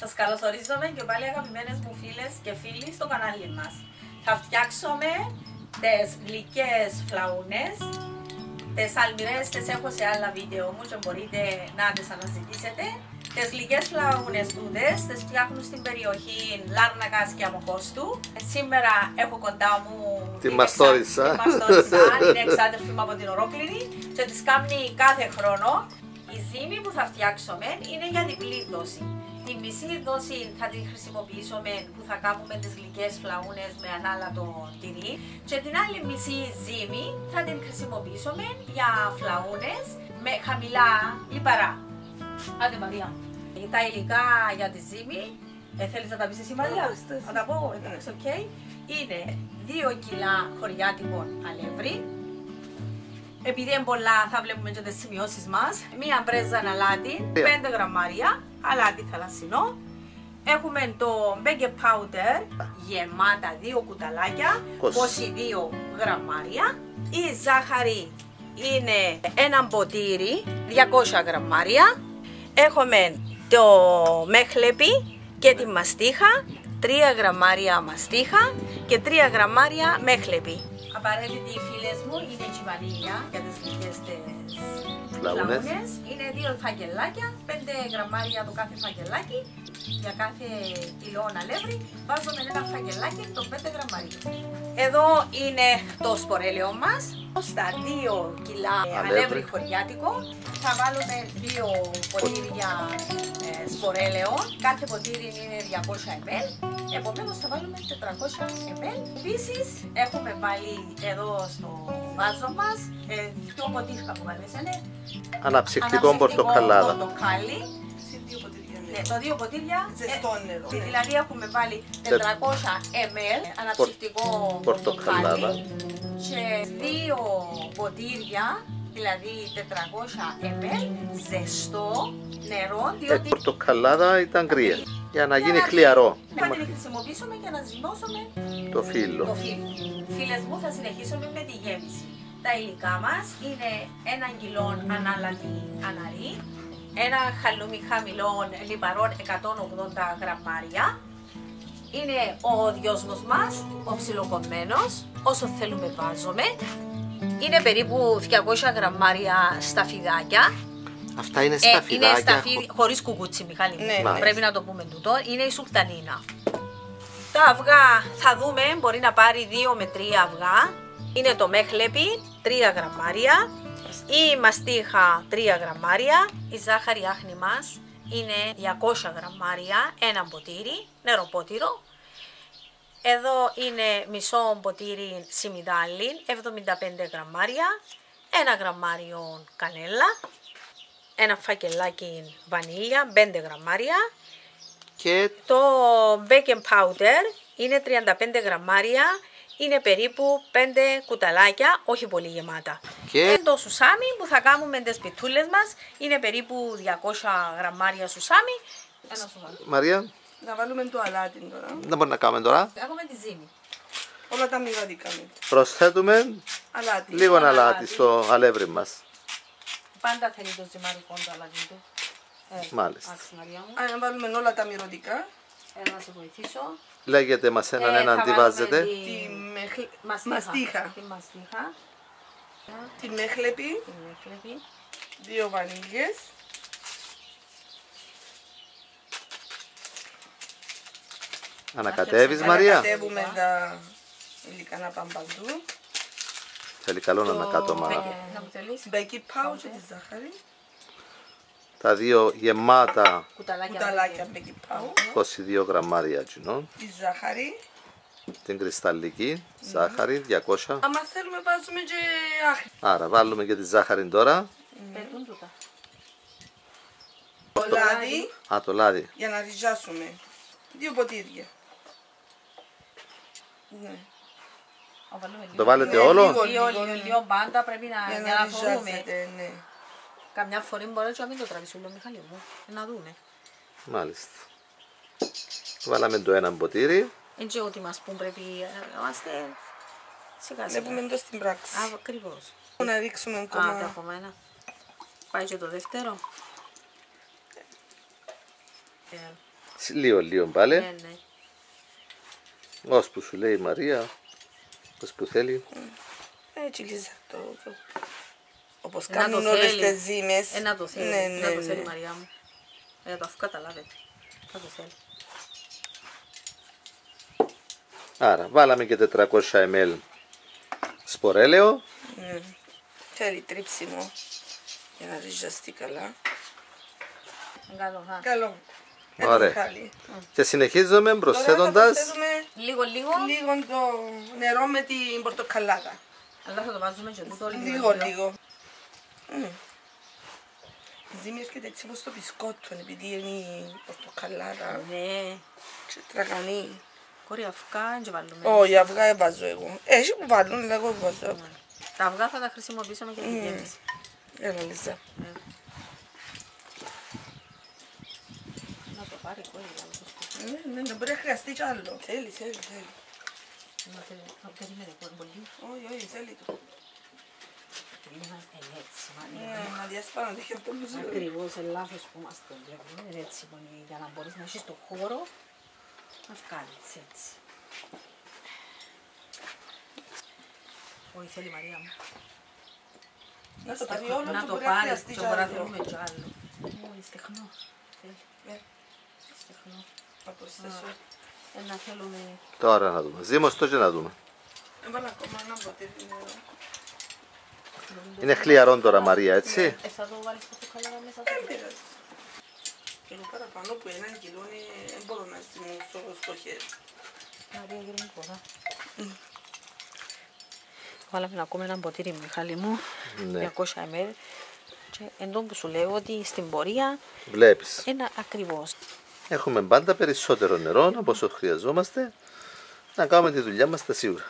Σας καλωσορίζομαι και πάλι αγαπημένες μου φίλες και φίλοι στο κανάλι μας. Θα φτιάξουμε τις γλυκές φλαούνες. Τις αλμυρές τις έχω σε άλλα βίντεο μου και μπορείτε να τις αναζητήσετε. Τις γλυκές φλαούνες τούτες τις φτιάχνουν στην περιοχή Λάρνακας και Αμοχώστου. Σήμερα έχω κοντά μου τη Μαστόρισα. Είναι εξάδελφη μου από την Ορόκληρη και τις κάνει κάθε χρόνο. Η ζύμη που θα φτιάξουμε είναι για διπλή δόση. Τη μισή δόση θα την χρησιμοποιήσουμε που θα κάνουμε τις γλυκές φλαούνες με ανάλατο τυρί και την άλλη μισή ζύμη θα την χρησιμοποιήσουμε για φλαούνες με χαμηλά λιπαρά. Άντε Μαρία. Τα υλικά για τη ζύμη, θέλεις να τα πεις εσύ Μαρία? Να τα πω, εντάξει, οκ. Είναι 2 κιλά χωριάτικων αλεύρι. Επειδή είναι πολλά θα βλέπουμε και τις σημειώσεις μας. Μία μπρέζα αλάτι, 5 γραμμάρια, αλάτι θαλασσινό. Έχουμε το baking powder γεμάτα 2 κουταλάκια, 22 γραμμάρια. Η ζάχαρη είναι ένα ποτήρι, 200 γραμμάρια. Έχουμε το μέχλεπι και τη μαστίχα, 3 γραμμάρια μαστίχα και 3 γραμμάρια μέχλεπι. Απαραίτητη φίλες μου είναι η βανίλια για τις γλυκές φλαούνες. Είναι 2 φακελάκια, 5 γραμμάρια το κάθε φακελάκι. Για κάθε κιλό αλεύρι βάζουμε ένα φακελάκι των 5 γραμμαρίων. Εδώ είναι το σπορέλαιο μας. Στα 2 κιλά αλεύρι χωριάτικο θα βάλουμε 2 ποτήρια σπορέλαιο. Κάθε ποτήρι είναι 200 ml. Επομένως θα βάλουμε 400 ml. Επίσης έχουμε βάλει εδώ στο βάζο μας 2 ποτήρια που βάλουμε. Αναψυκτικό πορτοκαλάδα. Ναι, το 2 ποτήρια ζεστό νερό. Δηλαδή έχουμε βάλει 400 ml αναψυκτικό πορτοκάλι και 2 ποτήρια, δηλαδή 400 ml ζεστό νερό. Η πορτοκαλάδα ήταν κρύα για να γίνει χλιαρό. Θα την χρησιμοποιήσουμε για να ζυμώσουμε το φύλλο. Φίλες μου, θα συνεχίσουμε με τη γέμιση. Τα υλικά μας είναι 1 κιλό ανάλατη αναρή, ένα χαλούμι χαμηλών λιπαρών 180 γραμμάρια. Είναι ο δυόσμος μας, ο ψιλοκομμένος, όσο θέλουμε βάζουμε. Είναι περίπου 200 γραμμάρια σταφιδάκια. Αυτά είναι σταφιδάκια. Είναι σταφί χωρίς κουκούτσι, Μιχάλη. Ναι. Πρέπει να το πούμε τούτο. Είναι η σουλτανίνα. Τα αυγά θα δούμε, μπορεί να πάρει 2 με 3 αυγά. Είναι το μέχλεπι, 3 γραμμάρια. Η μαστίχα 3 γραμμάρια, η ζάχαρη άχνη μας είναι 200 γραμμάρια, ένα ποτήρι, νεροπότηρο. Εδώ είναι μισό ποτήρι σιμιδάλι, 75 γραμμάρια, 1 γραμμάριο κανέλα, ένα φακελάκι βανίλια, 5 γραμμάρια. Και το baking powder είναι 35 γραμμάρια. Είναι περίπου 5 κουταλάκια, όχι πολύ γεμάτα. Και το σουσάμι που θα κάνουμε τις πιτούλες μας είναι περίπου 200 γραμμάρια σουσάμι. Ένα σουσάμι. Μαρία, να βάλουμε το αλάτι τώρα. δεν μπορεί να κάνουμε τώρα. Έχουμε τη ζύμη. Όλα τα μυρωδικά. Προσθέτουμε αλάτι. λίγο αλάτι στο αλεύρι μας. Πάντα θέλει το ζυμαρικό το αλάτι του. Μάλιστα. Να βάλουμε όλα τα μυρωδικά. Να σε βοηθήσω. Λέγεται μας έναν τι βάζετε. Τη μαστίχα. Τη μέχλεπι. 2 βανίλιες. Ανακατεύεις Μαρία. Ανακατεύουμε τα υλικά να πάνε παντού. Θέλει καλό να ανακάτωμα. Baking powder και τη ζάχαρη. Τα 2 γεμάτα κουταλάκια baking powder. 22 γραμμάρια κοινών. Τη ζάχαρη. Την κρυσταλλική ζάχαρη 200. Άμα θέλουμε βάζουμε και άχνη. Άρα βάλουμε και τη ζάχαρη τώρα. Το λάδι. Το λάδι. Για να ριζάσουμε. 2 ποτήρια. Ναι. Το βάλετε όλο. Λίγο πάντα πρέπει να φορούμε. Ναι. Καμιά φορά μπορεί να μην το τραβήσουμε, Μιχάλη μου. Να δούμε. Μάλιστα. Βάλαμε το ένα ποτήρι. Έτσι ότι μας πούν πρέπει να είμαστε σιγά σιγά. Βλέπουμε το στην πράξη. Ακριβώς. Να ρίξουμε ακόμα. Το έχουμε ένα. Πάει και το δεύτερο. Λίγο πάλι. Ναι. Ώσπου σου λέει η Μαρία, ώσπου θέλει. Έτσι λύσα το. Όπως Να το κάνουν όλες θέλει. τις ζύμες. Να το θέλει. Ναι, Να ναι, το θέλει η ναι. Μαριά μου. Αφού καταλάβετε. Να το θέλει. Άρα βάλαμε και 400 ml σπορέλαιο. Θέλει τρίψιμο για να ριζαστεί καλά. Καλό, α. Καλό. Ωραία. Έτοιμο χάλι. Και συνεχίζουμε Τώρα θα προσθέτοντας προσθέτουμε Λίγο. λίγο το νερό με την πορτοκαλάδα. Αλλά θα το βάζουμε και τούτο Λίγο. Η ζύμη έρχεται έτσι όπως το μπισκότο, επειδή είναι η πορτοκαλάδα Ναι. και τραγανή. Κόρη αυγά και βάλουμε. Όχι, αυγά βάζω εγώ. Έχει που βάλουν, αλλά εγώ βάζω αυγά. Τα αυγά θα τα χρησιμοποιήσουμε για την γέμιση. Έλα Λίζα. Να το πάρει κόρη. Ναι, δεν μπορεί να χρειαστεί κι άλλο. Θέλει. Να περίμενε πολύ. Όχι, θέλει το. Είναι έτσι, Μαρία. Να διασπάνω, δεν έχει αυτό που σου λέω. Ακριβώς, λάθος που μας το βλέπουμε. Είναι έτσι, για να μπορείς να έχεις το χώρο να βγάλεις έτσι. Όχι, θέλει η Μαρία μου. Να το πάρει όλο Να και το μπορεί να πάρει, χρειαστεί και κι μπορεί να άλλο. θέλουμε κι άλλο. Όχι, στεχνό. Θέλει. Στεχνό. Θα προσθέσω. Να θέλουμε... τώρα να δούμε. Ζύμωστο και να δούμε. Έβαλα ακόμα ένα ποτήρι νερό. Είναι χλιαρό τώρα Μαρία, έτσι. Θα το βάλεις πορτοκαλάδα μέσα. Δεν πειράζει. Και εγώ παραπάνω που έναν κιλό δεν μπορώ να ζυμώσω στο χέρι. Μαρία, γύρω μου πολλά. Βάλαμε ακόμα ένα ποτήρι, Μιχάλη μου, Ναι. 200 ml. Και εν τω που σου λέω ότι στην πορεία Βλέπεις. είναι ακριβώς. Έχουμε πάντα περισσότερο νερό από όσο χρειαζόμαστε να κάνουμε τη δουλειά μας τα σίγουρα.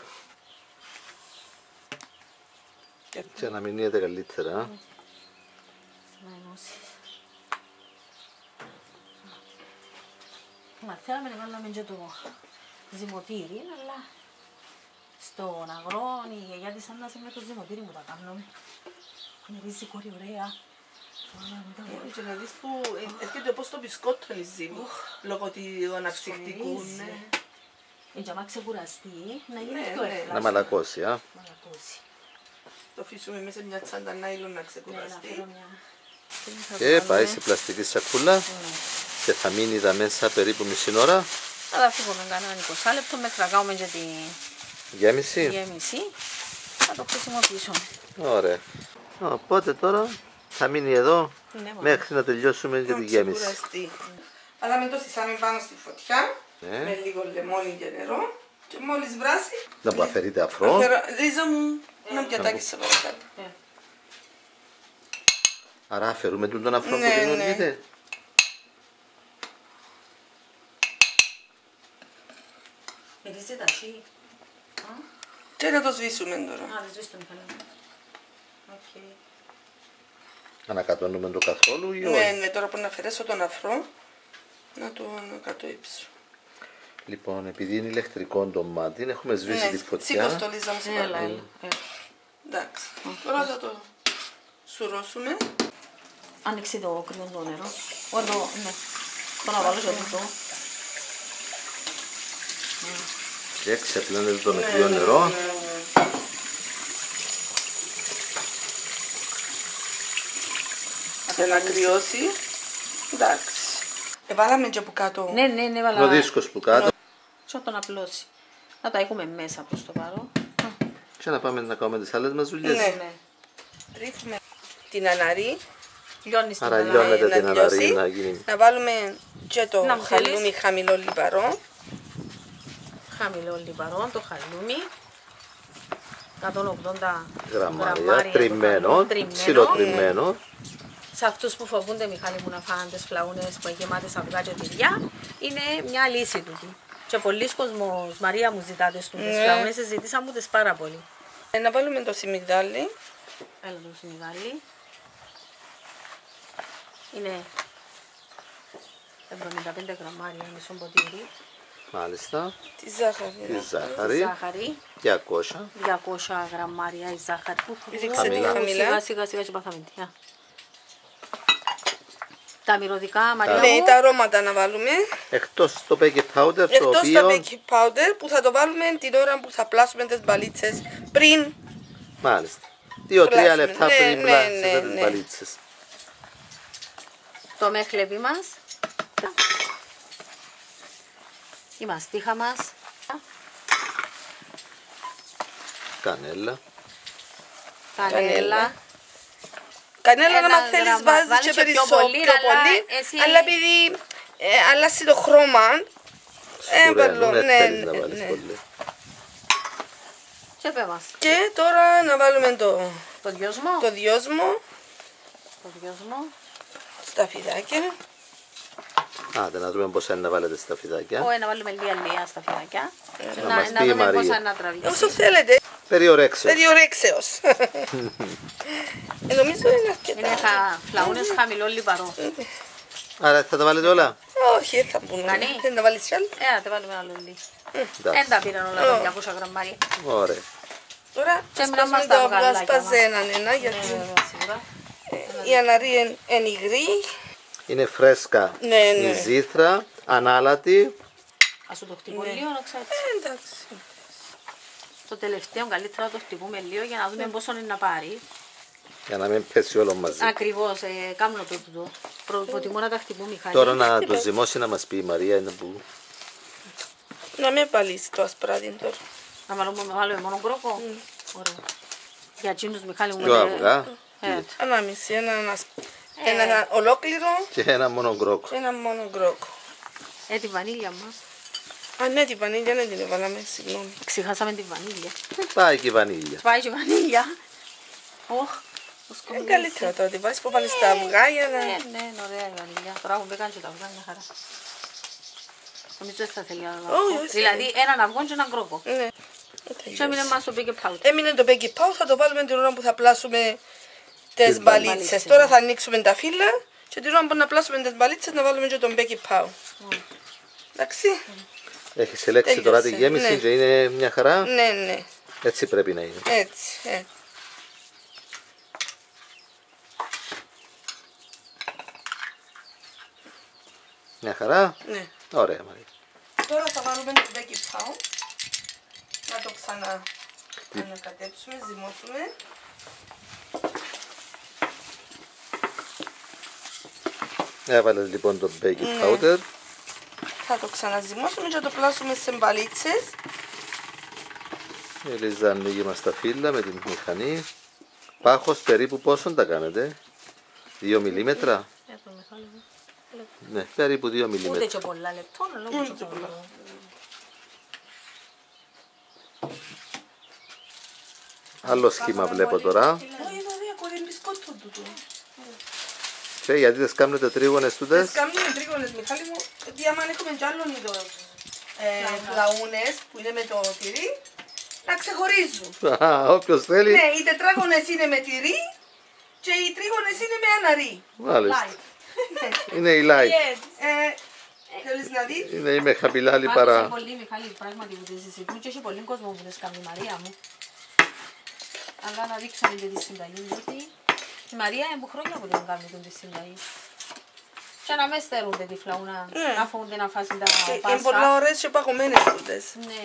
Και να μηνύεται καλύτερα. Να ενώσεις. Μα θέλαμε να βάλουμε και το ζυμωτήρι, αλλά στον αγρό η γιαγιά της Άννας με το ζυμωτήρι μου τα κάνουμε. Μυρίζει κόρη ωραία. Και να δεις που έρχεται όπως το μπισκότο η ζύμη. Λόγω του αναψυκτικού. Έτσι, άμα ξεκουραστεί, να γίνει Ναι, πιο ναι. εύκολα. Να μαλακώσει, α. Μαλακώσει. Το αφήσουμε μέσα σε μια τσάντα νάιλον να Ναι, να ξεκουραστεί. φέρω μια... Και πάει σε πλαστική σακούλα και θα μείνει εδώ μέσα περίπου μισή ώρα. Θα τα φύγουμε κανένα 20 λεπτό μέχρι να κάνουμε και τη Γέμιση. γέμιση. Θα το χρησιμοποιήσουμε. Ωραία. Οπότε τώρα θα μείνει εδώ Ναι, μόνο. μέχρι να τελειώσουμε και τη γέμιση. Ξεκουραστεί. Βάλαμε το σισάμι πάνω στη φωτιά. Ναι. Με λίγο λεμόνι και νερό. Και μόλις βράσει. Να μου αφαιρείτε αφρό. Ρίζα μου, ένα πιατάκι σε παρακάτω. Άρα αφαιρούμε τον αφρό που Ναι, ναι. δημιουργείται. Μυρίζει τα σι. Και να το σβήσουμε τώρα. Α, δεν σβήσει το Μιχάλη. Οκ. Ανακατώνουμε το καθόλου ή Ναι, όχι. ναι, τώρα που να αφαιρέσω τον αφρό, να το ανακατοίψω. Λοιπόν, επειδή είναι ηλεκτρικό το μάτι, έχουμε σβήσει τη Σήκω φωτιά. στο Λίζα μου σε Έλα, παρακαλώ. έλα. Εντάξει. Τώρα θα το σουρώσουμε. Άνοιξε το κρύο το νερό. Εδώ, ναι. Το να βάλω και τούτο. Και ξεπλένεται το με κρύο νερό. Και να κρυώσει. Εντάξει. Βάλαμε και από κάτω. Ναι, ναι, ναι, Ο βάλα. δίσκος που κάτω. Και να τον απλώσει. Να τα έχουμε μέσα προς το παρόν. Και να πάμε να κάνουμε τις άλλες μας δουλειές. Ναι. Ρίχνουμε την αναρή. Λιώνεις την Άρα ανάγκη. λιώνεται να την αναρή λιώσει. να γίνει. Να βάλουμε και το Να μου χαλούμι θέλεις. χαμηλό λιπαρό. Χαμηλό λιπαρό, το χαλούμι. 180 Γραμμάρια, το τριμμένο, χαλούμι, ψιλοτριμμένο. Σε αυτούς που φοβούνται, Μιχάλη μου, να φάνε τις φλαούνες που είναι γεμάτες αυγά και τυριά, είναι μια λύση τούτη. Και πολλοί κόσμος, Μαρία μου, ζητάτε στις φλαούνες, ζητήσα μου τις πάρα πολύ. Να βάλουμε το σιμιγδάλι. Έλα το σιμιγδάλι. Είναι 75 γραμμάρια, μισό ποτήρι. Μάλιστα. Τη ζάχαρη. Τη ναι. ζάχαρη. Ζάχαρη, 200. 200 γραμμάρια η ζάχαρη. Ρίξε τη χαμηλά. Σιγά, σιγά και πάθαμε. Τα Τα μυρωδικά, Μαρία Ναι, μου. τα αρώματα να βάλουμε. Εκτός το baking powder, το Εκτός το οποίο... baking powder που θα το βάλουμε την ώρα που θα πλάσουμε τις μπαλίτσες πριν. Μάλιστα. 2-3 Πλάσουμε. λεπτά Ναι, πριν ναι, πλάσετε ναι, τις ναι. μπαλίτσες. Το μέχλεβι μας. Η μαστίχα μας. Κανέλα. Κανέλα. Κανέλα Ένα να θέλεις γραμμά. βάζεις Βάζεις και πιο περισσότερο, πολύ, πιο αλλά πολύ. εσύ- Αλλά επειδή αλλάζει το χρώμα. Σκουραίνουν, ναι, θέλεις να ναι, βάλεις ναι. πολύ. Και πέ μας. Και τώρα να βάλουμε Το δυόσμο. το δυόσμο Το δυόσμο. στα φιδάκια. Άντε να δούμε πόσα είναι να βάλετε στα φιδάκια. Όχι, να βάλουμε λίγα στα φιδάκια. Να μας Να πει η δούμε Μαρία. πόσα να τραβήξει. Όσο θέλετε. Περιορέξεως. Περιορέξεως. Νομίζω είναι αρκετά. Είναι φλαούνες χαμηλό λιπαρό. Άρα θα τα βάλετε όλα. Όχι, δεν θα μπουν. Κάνει. Θέλει να βάλεις κι άλλο. Να τα βάλουμε άλλο λίγο. Εντάξει. Δεν τα πήραν όλα τα 200 γραμμάρια. Ωραία. Τώρα Και σπάζουμε μιλάμε τα στα αυγά, αυγαλάκια σπάζε μας. έναν-ένα γιατί Σίγουρα. η αναρή είναι υγρή. Είναι φρέσκα Ναι, η ναι. ζήθρα, ανάλατη. Ας σου το χτυπώ λίγο να ξέρεις. Εντάξει. Το τελευταίο καλύτερα να το χτυπούμε λίγο για να δούμε πόσο είναι να πάρει. Για να μην πέσει όλο μαζί. Ακριβώς, κάνω το τούτο. Προτιμώ να τα χτυπώ Μιχάλη. Τώρα να το ζυμώσει να μας πει η Μαρία είναι που... Να μην παλείς το ασπράδι τώρα. Να βάλουμε μόνο κρόκο. Ωραία. Για εκείνους Μιχάλη μου. Δυο αυγά Ανάμιση, ένα ολόκληρο και ένα μόνο γκρόκο. και ένα μόνο γκρόκο. Τη βανίλια μας. Α, ναι, την βανίλια δεν την έβαλαμε, συγγνώμη. Ξεχάσαμε τη βανίλια. Πάει και η βανίλια. Πάει και η βανίλια. Ωχ. Καλύτερα τώρα, τη βάζεις που βάλεις τα αυγά για να... Ναι, είναι ωραία η βανίλια. Τώρα έχουμε κάνει και τα αυγά, μια χαρά. Νομίζω δεν θα θέλει άλλο Όχι, αυγό. όχι. Δηλαδή έναν αυγό και έναν κρόκο. Ναι. Και έμεινε μας το baking powder. Έμεινε το baking powder, θα το βάλουμε την ώρα που θα πλάσουμε τις Τις μπαλίτσες. μπαλίτσες. Τώρα θα ανοίξουμε τα φύλλα και την ώρα που να πλάσουμε τις μπαλίτσες να βάλουμε και τον baking powder. Εντάξει. Έχεις ελέξει τώρα τη Τέλειωσε, γέμιση ναι. και είναι μια χαρά. Ναι, ναι. Έτσι πρέπει να είναι. Έτσι. Μια χαρά. Ναι. Ωραία Μαρία. Τώρα θα βάλουμε το baking powder. Να το ξανακατέψουμε, ζυμώσουμε. Έβαλες λοιπόν το baking Ναι. powder. Θα το ξαναζυμώσουμε και θα το πλάσουμε σε μπαλίτσες. Η Λίζα ανοίγει μας τα φύλλα με την μηχανή. Πάχος περίπου πόσον τα κάνετε? 2 μιλίμετρα. Ναι, περίπου 2 Ούτε μιλίμετρα. και πολλά λεπτό, αλλά ούτε και πολλά. Άλλο σχήμα βλέπω τώρα. Όχι, ωραία, κορή μπισκότο τούτο. Και γιατί δεν κάνετε τρίγωνες Τις τούτες? κάνουμε τρίγωνες, Μιχάλη μου, γιατί άμα έχουμε κι άλλον είδος φλαούνες που είναι με το τυρί, να ξεχωρίζουν. Όποιος θέλει. Ναι, οι τετράγωνες είναι με τυρί και οι τρίγωνες είναι με αναρί. Μάλιστα. Είναι η light. Θέλεις να δεις? Είναι η με χαμηλάλη Πάντως παρά. έχει πολύ Μιχάλη πράγματι που τις συζητούν και έχει πολύ κόσμο που τις κάνει η Μαρία μου. Αλλά να δείξουμε και τη συνταγή, γιατί η Μαρία είναι που χρόνια που δεν κάνουν τη συνταγή. Και να με στερούνται τη φλαούνα, Ναι. να φοβούνται να φάσουν τα Είναι πολλά Πάσχα. ωραίες και παγωμένες τούτες. Ναι.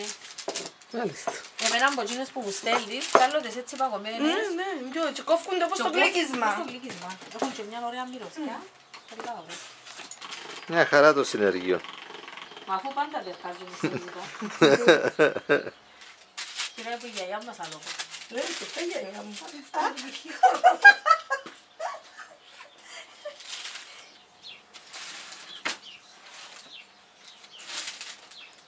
Μάλιστα. Εμένα από εκείνες που μου στέλνεις, θέλω τις έτσι παγωμένες. Ναι, ναι, και κόφκονται όπως το Πώς το γλύκισμα. γλύκισμα. Έχουν και μια ωραία μυρωδιά. Πολλά ωραία. Μια χαρά το συνεργείο. Μα αφού πάντα διαρκάζουν οι συζητά. Κυρία που η γιαγιά μας άλλο. Λέει και αυτά για μου.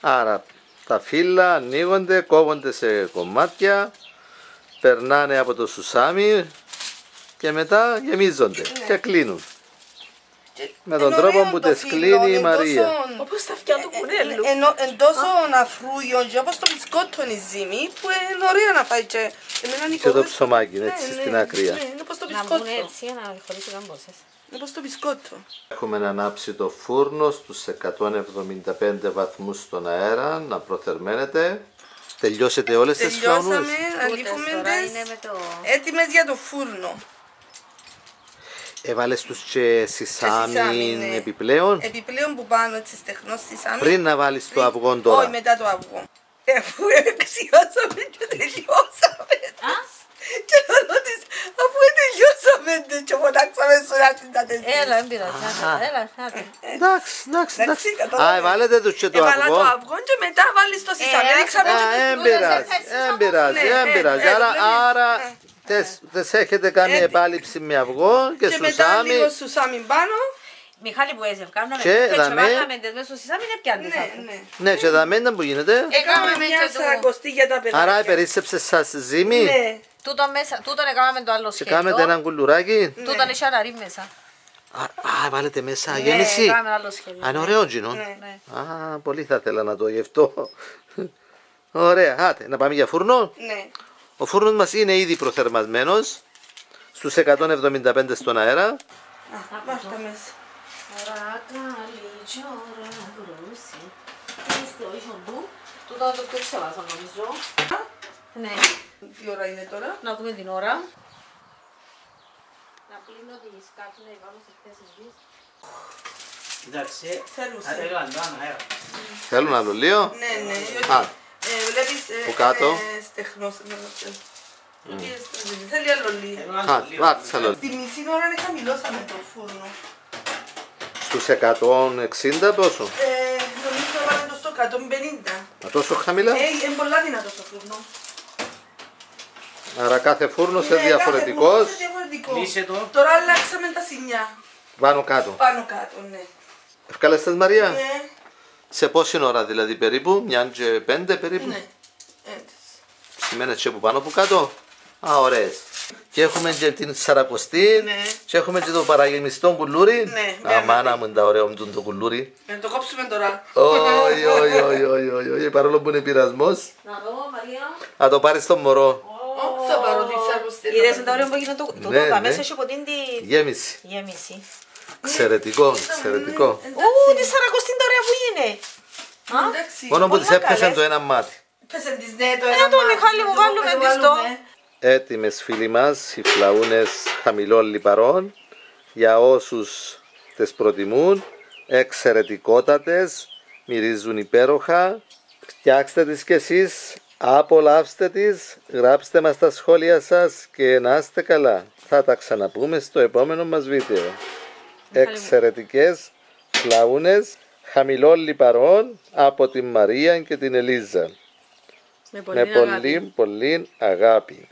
Άρα τα φύλλα ανοίγονται, κόβονται σε κομμάτια, περνάνε από το σουσάμι και μετά γεμίζονται και κλείνουν. Με τον τρόπο που τις κλείνει η Μαρία. Όπως τα αυτιά του κουνέλου. Εν τόσο αφρούγιο και όπως το μπισκότο είναι η ζύμη που είναι ωραία να φάει και εμένα είναι Και το κόβες- ψωμάκι, Ναι, έτσι, ναι, στην άκρη. ναι, είναι όπως το Να μπουν μπισκότο. έτσι για να χωρίσει καμπόσες. Είναι όπως το μπισκότο. Έχουμε ανάψει το φούρνο στους 175 βαθμούς στον αέρα, να προθερμαίνεται. Τελειώσετε όλες τις φλαούνες. Τελειώσαμε, αλήφουμε τώρα τις. είναι με το... Έτοιμες για το φούρνο. Έβαλες τους και σισάμι, σισάμι ναι. επιπλέον. Επιπλέον που πάνω έτσι στεχνό σισάμι. Πριν να βάλεις το αυγό Όχι, τώρα. μετά το αυγό. Αφού εξιάσαμε και τελειώσαμε. Και να ρωτήσω, αφού τελειώσαμε και φωνάξαμε σου να την Έλα, δεν πειράζει. Έλα, άντε. Εντάξει. Εντάξει, κατάλαβες. Α, βάλετε τους και το Έβαλα το αυγό. αυγό και μετά βάλεις το σισάμι. Ρίξαμε Α, και εν το πειράζει, θες, εν πειράζει, ναι, εν πειράζει. ναι, Άρα βλέπεις. τες έχετε κάνει Έτσι. επάλυψη με αυγό και Και μετά σουσάμι. λίγο σουσάμι πάνω. Μιχάλη που έζευ, κάναμε Και τέτοια, δαμέ. βάλαμε τις μέσα στο σισάμι, είναι πιάντες Ναι, αφού. ναι. Ναι, και δαμέντα που γίνεται. Έκαμε μια και το- σαρακοστή για τα παιδάκια. Άρα περίσσεψε σας ζύμη Ναι. Τούτον μέσα, τούτον έκαναμε το άλλο και κάνετε σχέδιο. έναν κουλουράκι. Τούτον είχε αναρρή μέσα. Α, βάλετε μέσα Ναι, γέμιση. Έκαναμε άλλο σχέδιο. Α, είναι ωραίο τζινό. Ναι. Ναι. Α, πολύ θα ήθελα να το γευτώ. Ωραία, άτε, να πάμε για φούρνο. Ναι. Ο φούρνος μας είναι ήδη προθερμασμένος στους 175 στον αέρα. Α, βάζ' τα μέσα. Τούτο το πιο ξεβάζω νομίζω. Ναι. Τι ώρα είναι τώρα? Να δούμε την ώρα. Να πλύνω τη σκάφη να βάλω στις θέσεις της. Κοίταξε, Θέλουσε. έκαναν το αέρα. Θέλουν άλλο λίγο. Ναι, ναι. Α, Βλέπεις που κάτω. στεχνός. Θέλει άλλο λίγο. Έκαναν α, το λίγο. βάρτες άλλο. Τη μισή ώρα είναι χαμηλώσαμε το φούρνο. Στους 160 πόσο. Νομίζω βάλαμε το στο 150. Α, τόσο χαμηλά. Είναι πολλά δυνατός ο φούρνος. Άρα κάθε φούρνος Ναι, είναι κάθε διαφορετικός. φούρνος είναι διαφορετικό. Κλείσε το. Τώρα αλλάξαμε τα σινιά. Πάνω κάτω. Πάνω κάτω, ναι. Ευκάλεστες Μαρία. Ναι, Σε πόση ώρα δηλαδή περίπου, 1:05 περίπου. ναι. Έτσι. Σημαίνες και που πάνω που κάτω. Α, ωραίες. Και έχουμε και την σαρακοστή. Ναι. Και έχουμε και το παραγεμιστό κουλούρι. Ναι, Α, ναι, μάνα μου είναι τα ωραίο μου το κουλούρι. Να το κόψουμε τώρα. Όχι, όχι, όχι, όχι, όχι, όχι, παρόλο που είναι πειρασμός. Να δω Μαρία. Να το πάρεις στο μωρό. Θα πάρω τη σαρακοστή. Είδες τα ωραία που έγινε το Ναι, τούτο, ναι. μέσα έχει από την τη Γέμιση. γέμιση. Εξαιρετικό, εξαιρετικό. Ου, τη σαρακοστή τα ωραία που είναι. Εντάξει. Μόνο που Πολύ της έπιασε καλές. το ένα μάτι. Πέσαν τις ναι το το ένα μάτι. Μιχάλη μου, Το βάλουμε τις το. βάλουμε. Έτοιμες φίλοι μας οι φλαούνες χαμηλών λιπαρών για όσους τις προτιμούν, εξαιρετικότατες, μυρίζουν υπέροχα. Φτιάξτε τις κι εσείς, απολαύστε τις, γράψτε μας τα σχόλια σας και να είστε καλά. Θα τα ξαναπούμε στο επόμενο μας βίντεο. Εξαιρετικές φλαούνες χαμηλών λιπαρών από την Μαρία και την Ελίζα. Με Με πολύ πολύ αγάπη.